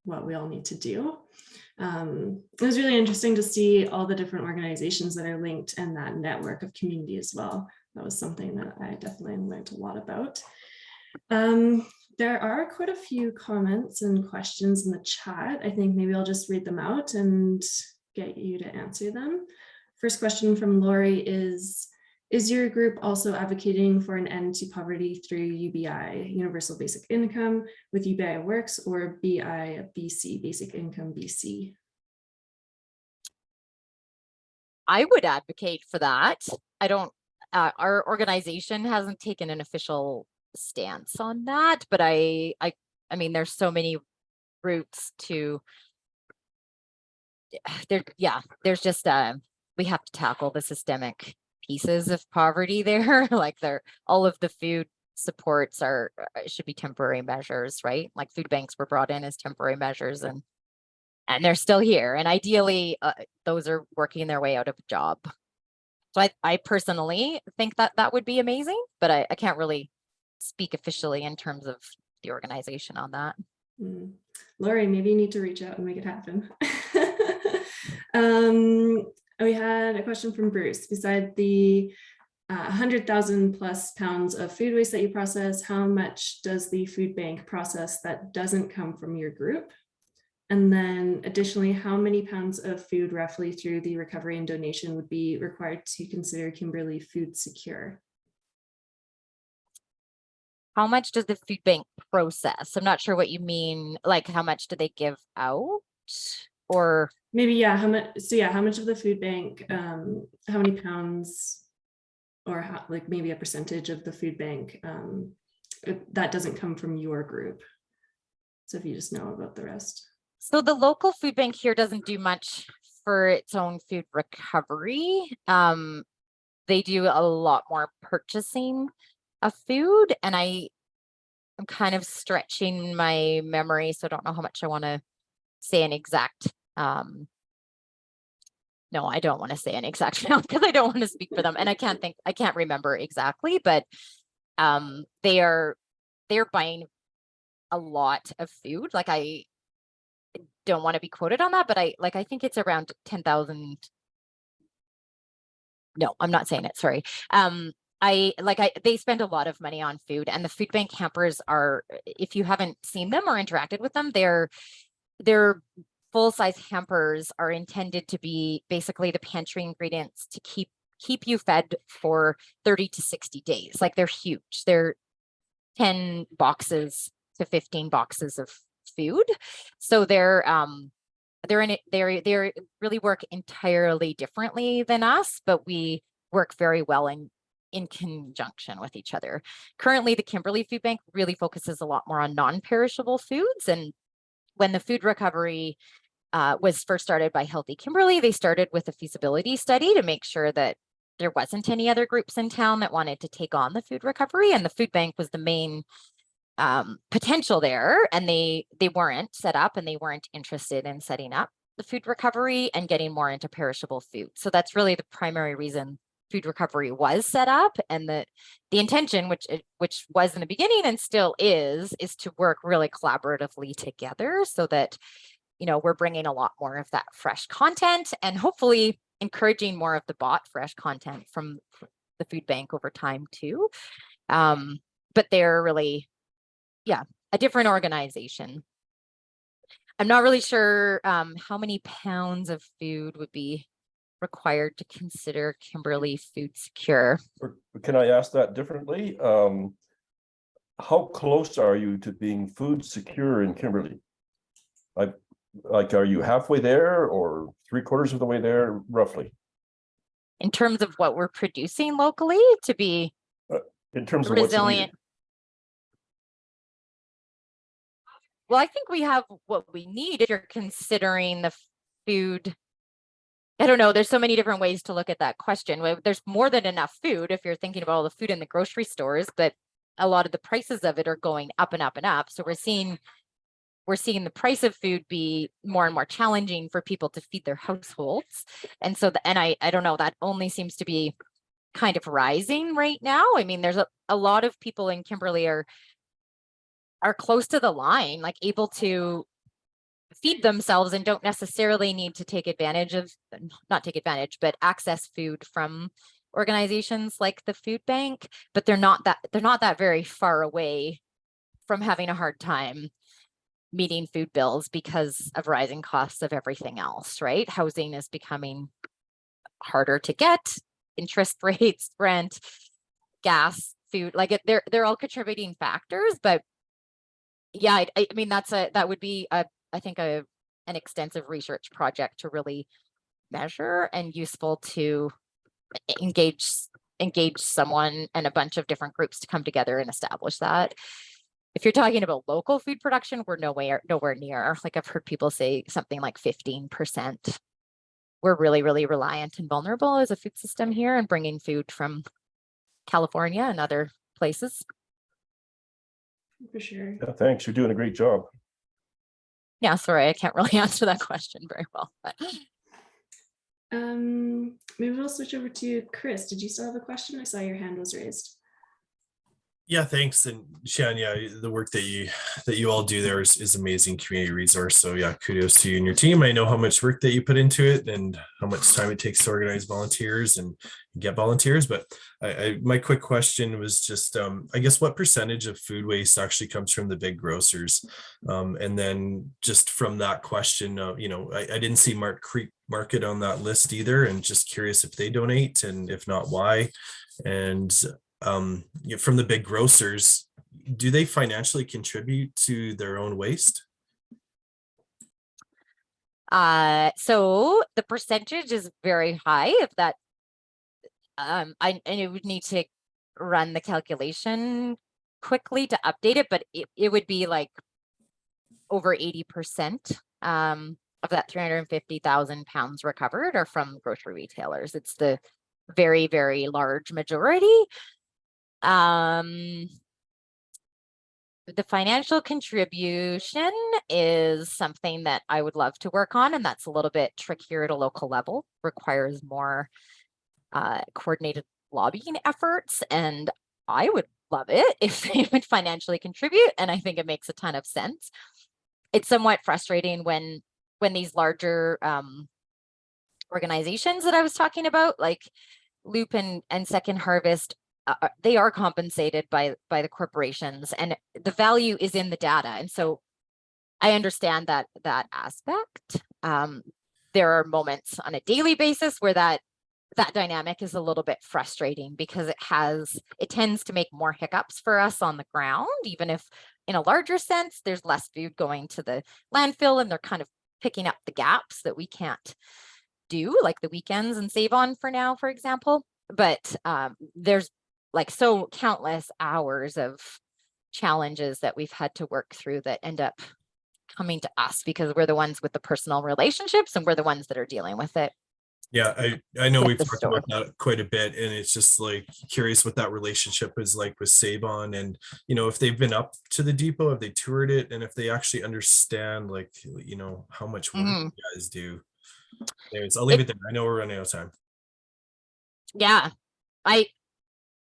Speaker 1: what we all need to do. It was really interesting to see all the different organizations that are linked and that network of community as well. That was something that I definitely learned a lot about. There are quite a few comments and questions in the chat. I think maybe I'll just read them out and get you to answer them. First question from Lori is your group also advocating for an end to poverty through UBI, Universal Basic Income, with UBI Works, or BIBC, Basic Income BC?
Speaker 2: I would advocate for that. I don't, our organization hasn't taken an official stance on that, but I mean, there's so many routes to there. Yeah, there's just we have to tackle the systemic pieces of poverty there. Like, all of the food supports should be temporary measures, right? Like, food banks were brought in as temporary measures, and they're still here, and ideally those are working their way out of a job. So I personally think that would be amazing, but I can't really speak officially in terms of the organization on that.
Speaker 1: Lori, maybe you need to reach out and make it happen. We had a question from Bruce. Beside the 100,000 plus pounds of food waste that you process, how much does the food bank process that doesn't come from your group? And then additionally, how many pounds of food roughly through the recovery and donation would be required to consider Kimberley food secure?
Speaker 2: How much does the food bank process? I'm not sure what you mean. Like, how much do they give out? Or
Speaker 1: maybe, yeah, how much? So yeah, how much of the food bank, how many pounds, or how, like maybe a percentage of the food bank that doesn't come from your group? So if you just know about the rest.
Speaker 2: so the local food bank here doesn't do much for its own food recovery. They do a lot more purchasing of food, and I'm kind of stretching my memory, so I don't know how much I want to say an exact no, I don't want to say an exact amount because I don't want to speak for them, and I can't remember exactly, but they're buying a lot of food. Like, I don't want to be quoted on that, but I think it's around 10,000. No, I'm not saying it, sorry. They spend a lot of money on food, and the food bank hampers are, if you haven't seen them or interacted with them, they're full-size hampers are intended to be basically the pantry ingredients to keep you fed for 30 to 60 days. Like, they're huge. They're 10 boxes to 15 boxes of food. So they're really work entirely differently than us, but we work very well in conjunction with each other. Currently, the Kimberley Food Bank really focuses a lot more on non-perishable foods. And when the food recovery was first started by Healthy Kimberley, they started with a feasibility study to make sure that there wasn't any other groups in town that wanted to take on the food recovery, and the food bank was the main potential there, and they weren't set up, and they weren't interested in setting up the food recovery and getting more into perishable food. So that's really the primary reason food recovery was set up, and the intention, which was in the beginning and still is to work really collaboratively together so that, you know, we're bringing a lot more of that fresh content and hopefully encouraging more of the bought fresh content from the food bank over time too. But they're really, yeah, a different organization. I'm not really sure how many pounds of food would be required to consider Kimberley food secure.
Speaker 3: Or can I ask that differently? How close are you to being food secure in Kimberley? Like, are you halfway there or 3/4 of the way there, roughly?
Speaker 2: In terms of what we're producing locally to be
Speaker 3: In terms of
Speaker 2: resilient. Well, I think we have what we need if you're considering the food. I don't know. There's so many different ways to look at that question. There's more than enough food if you're thinking about all the food in the grocery stores, but a lot of the prices of it are going up and up and up. So we're seeing the price of food be more and more challenging for people to feed their households. And so, I don't know, that only seems to be kind of rising right now. I mean, there's a lot of people in Kimberley are close to the line, like able to feed themselves and don't necessarily need to but access food from organizations like the food bank, but they're not that very far away from having a hard time meeting food bills because of rising costs of everything else, right? Housing is becoming harder to get, interest rates, rent, gas, food, like they're all contributing factors. But yeah, I mean, that would be I think an extensive research project to really measure, and useful to engage someone and a bunch of different groups to come together and establish that. If you're talking about local food production, we're nowhere near. Like, I've heard people say something like 15%. We're really, really reliant and vulnerable as a food system here, and bringing food from California and other places.
Speaker 1: For sure.
Speaker 3: Yeah, thanks. You're doing a great job.
Speaker 2: Yeah, sorry, I can't really answer that question very well. But
Speaker 1: maybe we'll switch over to Chris. Did you still have a question? I saw your hand was raised.
Speaker 4: Yeah, thanks. And Shan, yeah, the work that you all do there is amazing community resource. So yeah, kudos to you and your team. I know how much work that you put into it and how much time it takes to organize volunteers and get volunteers. But my quick question was just I guess what percentage of food waste actually comes from the big grocers? And then just from that question, I didn't see Creek Market on that list either, and just curious if they donate and if not, why. And from the big grocers, do they financially contribute to their own waste?
Speaker 2: So the percentage is very high of that. I would need to run the calculation quickly to update it, but it would be like over 80% of that 350,000 pounds recovered are from grocery retailers. It's the very, very large majority. The financial contribution is something that I would love to work on, and that's a little bit trickier at a local level, requires more coordinated lobbying efforts, and I would love it if they would financially contribute, and I think it makes a ton of sense. It's somewhat frustrating when these larger organizations that I was talking about, like Loop and Second Harvest, they are compensated by the corporations, and the value is in the data. And so I understand that aspect. There are moments on a daily basis where that dynamic is a little bit frustrating, because it tends to make more hiccups for us on the ground, even if in a larger sense, there's less food going to the landfill and they're kind of picking up the gaps that we can't do, like the weekends and save on for now, for example. But there's like so countless hours of challenges that we've had to work through that end up coming to us because we're the ones with the personal relationships and we're the ones that are dealing with it.
Speaker 4: Yeah, I know
Speaker 2: With
Speaker 4: we've
Speaker 2: the
Speaker 4: talked
Speaker 2: store.
Speaker 4: about that quite a bit, and it's just like curious what that relationship is like with Save-On, and if they've been up to the depot, if they toured it, and if they actually understand like how much work you guys do. Anyways, I'll leave it there. I know we're running out of time.
Speaker 2: Yeah,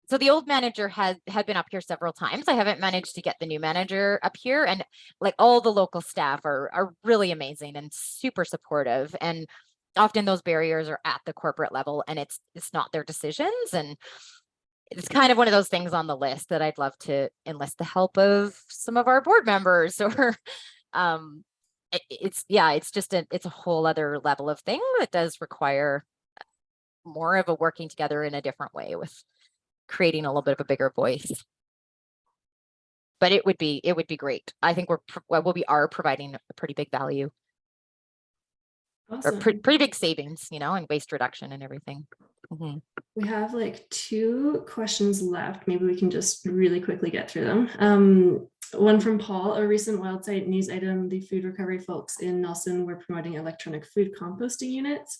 Speaker 2: so the old manager had been up here several times. I haven't managed to get the new manager up here, and like all the local staff are really amazing and super supportive, and often those barriers are at the corporate level and it's not their decisions. And it's kind of one of those things on the list that I'd love to enlist the help of some of our board members or it's a whole other level of thing that does require more of a working together in a different way with creating a little bit of a bigger voice. But it would be great. I think we are providing a pretty big value.
Speaker 1: Awesome.
Speaker 2: Or pretty big savings, and waste reduction and everything. Mm-hmm.
Speaker 1: We have like 2 questions left. Maybe we can just really quickly get through them. One from Paul: a recent Wildsite news item, the food recovery folks in Nelson were promoting electronic food composting units.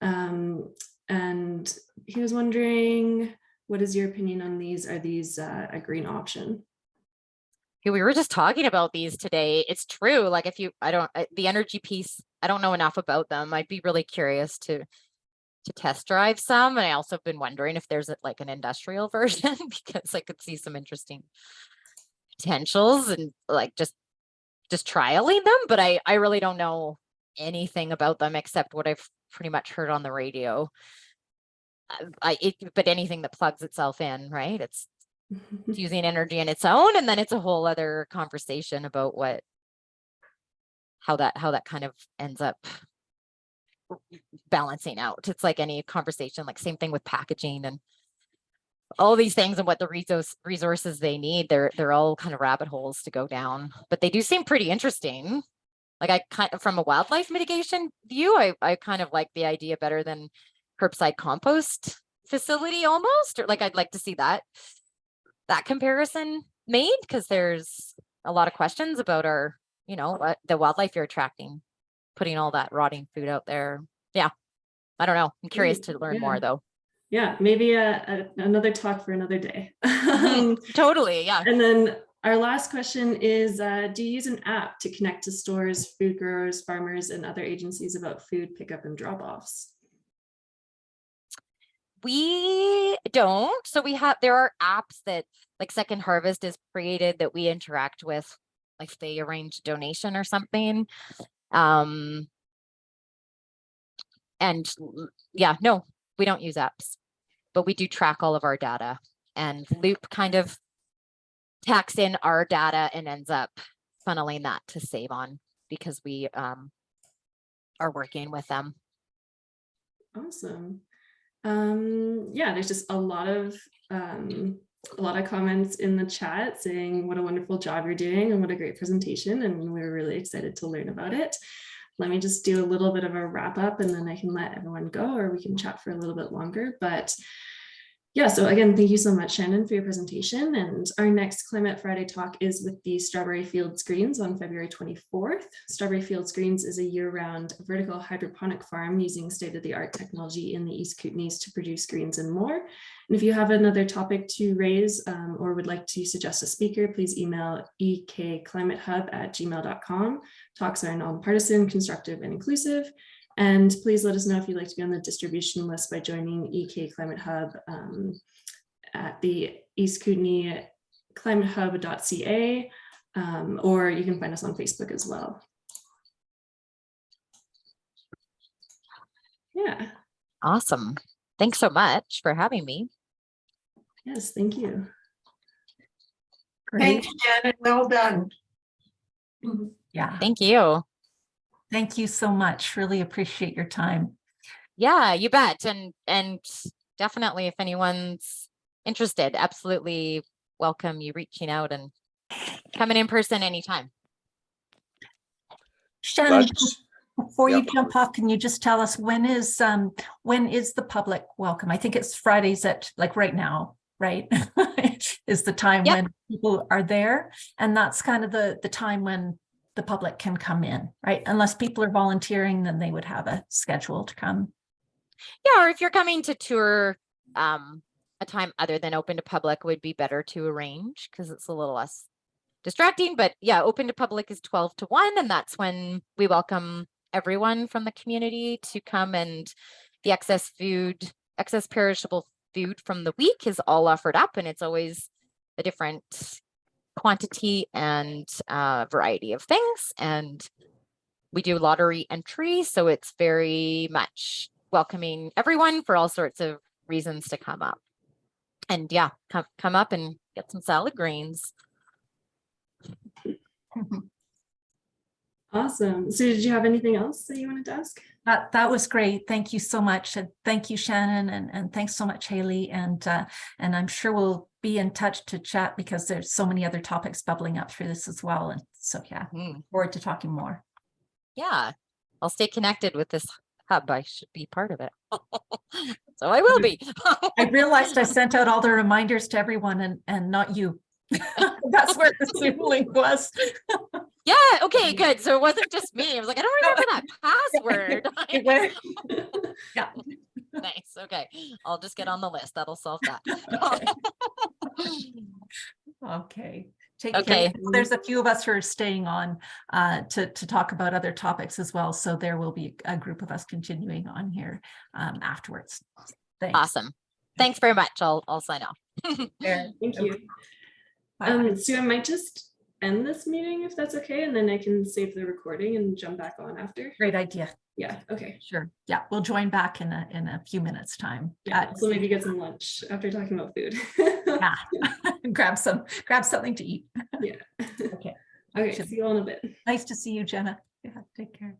Speaker 1: And he was wondering, what is your opinion on these? Are these a green option?
Speaker 2: Yeah, we were just talking about these today. It's true. Like the energy piece, I don't know enough about them. I'd be really curious to test drive some. And I also have been wondering if there's like an industrial version because I could see some interesting potentials and like just trialing them. But I really don't know anything about them except what I've pretty much heard on the radio. But anything that plugs itself in, right? It's using energy in its own, and then it's a whole other conversation about how that kind of ends up balancing out. It's like any conversation, like same thing with packaging and all these things and what the resources they need. They're all kind of rabbit holes to go down, but they do seem pretty interesting. Like I kind of, from a wildlife mitigation view, I kind of like the idea better than curbside compost facility almost, or like I'd like to see that comparison made, because there's a lot of questions about our, what the wildlife you're attracting, putting all that rotting food out there. Yeah, I don't know. I'm curious to learn more though.
Speaker 1: Yeah, maybe another talk for another day.
Speaker 2: Totally, yeah.
Speaker 1: And then our last question is, do you use an app to connect to stores, food growers, farmers, and other agencies about food pickup and drop-offs?
Speaker 2: We don't. So there are apps that like Second Harvest is created that we interact with, like if they arrange donation or something. Yeah, no, we don't use apps, but we do track all of our data, and Loop kind of tacks in our data and ends up funneling that to Save On because we are working with them.
Speaker 1: Awesome. Yeah, there's just a lot of comments in the chat saying what a wonderful job you're doing and what a great presentation, and we're really excited to learn about it. Let me just do a little bit of a wrap up and then I can let everyone go, or we can chat for a little bit longer. But yeah, so again, thank you so much, Shannon, for your presentation. And our next Climate Friday talk is with the Strawberry Fields Greens on February 24th. Strawberry Fields Greens is a year-round vertical hydroponic farm using state-of-the-art technology in the East Kootenays to produce greens and more. And if you have another topic to raise or would like to suggest a speaker, please email ekclimatehub@gmail.com. Talks are nonpartisan, constructive, and inclusive. And please let us know if you'd like to be on the distribution list by joining EK Climate Hub at the East Kootenay climatehub.ca, or you can find us on Facebook as well. Yeah.
Speaker 2: Awesome. Thanks so much for having me.
Speaker 1: Yes, thank you.
Speaker 5: Thanks, Shannon. Well done.
Speaker 6: Yeah,
Speaker 2: Thank you.
Speaker 6: thank you so much. Really appreciate your time.
Speaker 2: Yeah, you bet. And definitely if anyone's interested, absolutely welcome you reaching out and coming in person anytime.
Speaker 6: Shannon,
Speaker 3: That's-
Speaker 6: before
Speaker 3: yeah.
Speaker 6: you jump off, can you just tell us when is the public welcome? I think it's Fridays at like right now, right? Is the time
Speaker 2: Yep.
Speaker 6: when people are there. And that's kind of the time when the public can come in, right? Unless people are volunteering, then they would have a schedule to come.
Speaker 2: Yeah, or if you're coming to tour, a time other than open to public would be better to arrange because it's a little less distracting. But yeah, open to public is 12 to 1, and that's when we welcome everyone from the community to come, and the excess perishable food from the week is all offered up, and it's always a different quantity and variety of things. And we do lottery entry, so it's very much welcoming everyone for all sorts of reasons to come up. And yeah, come up and get some salad greens.
Speaker 1: Awesome. So did you have anything else that you wanted to ask?
Speaker 6: That was great. Thank you so much. And thank you, Shannon, and thanks so much, Haley. And I'm sure we'll be in touch to chat because there's so many other topics bubbling up through this as well. And so yeah, forward to talking more.
Speaker 2: Yeah, I'll stay connected with this hub. I should be part of it. So I will be.
Speaker 6: I realized I sent out all the reminders to everyone and not you. That's where the Zoom link was.
Speaker 2: Yeah, okay, good. So it wasn't just me. I was like, I don't remember that password.
Speaker 6: Yeah.
Speaker 2: Nice. Okay. I'll just get on the list. That'll solve that.
Speaker 6: Okay. Take
Speaker 2: Okay.
Speaker 6: care. There's a few of us who are staying on to talk about other topics as well. So there will be a group of us continuing on here afterwards. Thanks.
Speaker 2: Awesome. Thanks very much. I'll sign off.
Speaker 1: Thank you.
Speaker 6: Bye.
Speaker 1: So I might just end this meeting if that's okay, and then I can save the recording and jump back on after.
Speaker 6: Great idea.
Speaker 1: Yeah, okay.
Speaker 6: Sure. Yeah, we'll join back in a few minutes time.
Speaker 1: Yeah, so maybe get some lunch after talking about food.
Speaker 6: Yeah. grab something to eat.
Speaker 1: Yeah.
Speaker 6: Okay.
Speaker 1: Okay, see you all in a bit.
Speaker 6: Nice to see you, Jenna. Yeah, take care.